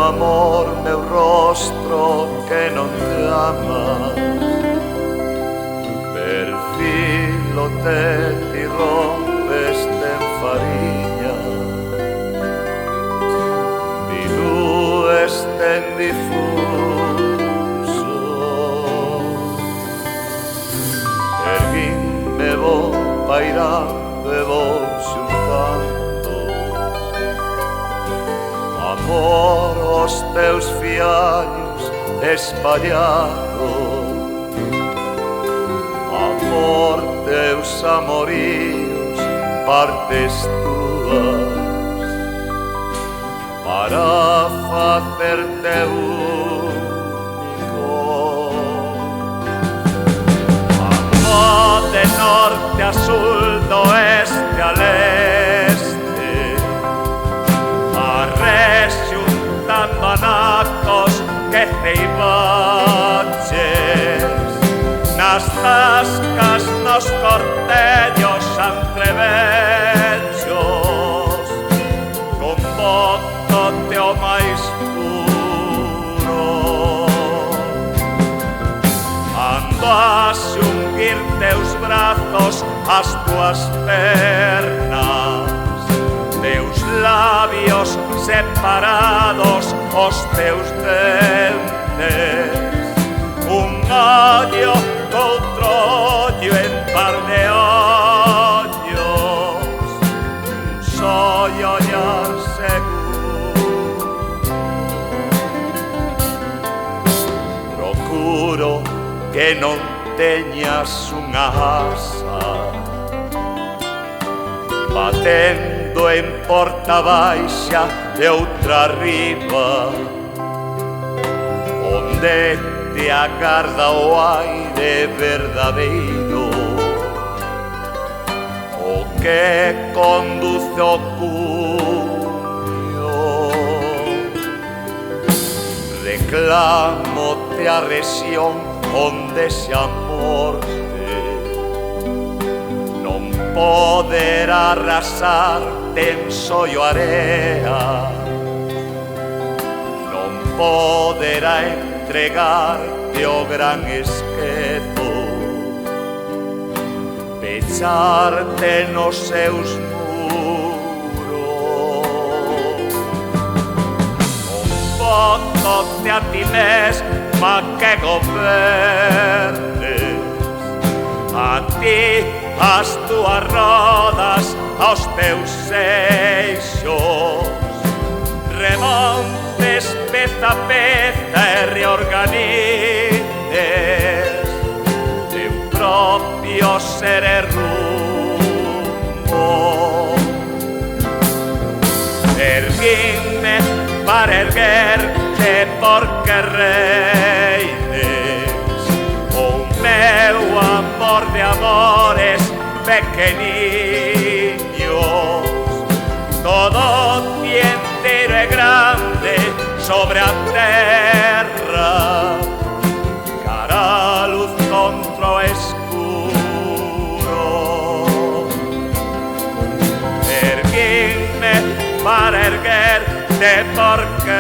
amor, meu rostro que non te ama. Perfilo te ti rompes en fariña, dilúes en difuso. Erguinme vou pairando e vou xuntando amor aos teus fiallos espallados, amor teus amoríos, partes túas, para facerte único. Amor de norte a sur, do oeste a leste, arrexuntando anacos que ceibaches nas tascas, nos cortellos antrevechos, con voto teo máis puro. Ando a xunguir teus brazos, as tuas pernas, teus labios separados, os teus dentes, un ollo outro ollo en par de ollos, un só ollar seguro. Procuro que non teñas unha asa batendo en porta baixa de outra arriba, onde te agarda o aire verdadeiro, o que conduce ao cumio. Reclámote a rexión onde se a morte non poderá arrasarte en sollo area, non poderá entregarte o gran esquezo, pecharte nos seus muros. Un voto te a ti mesma que gobernes, a ti, as túas rodas, aos teus seixos, remontes peza a peza e reorganices teu propio ser e rumbo. Erguinme para erguerte porque reines o meu amor de amores pequeniños, todo entero e grande sobre a terra, cara a luz contra o escuro. Erguinme para erguerte porque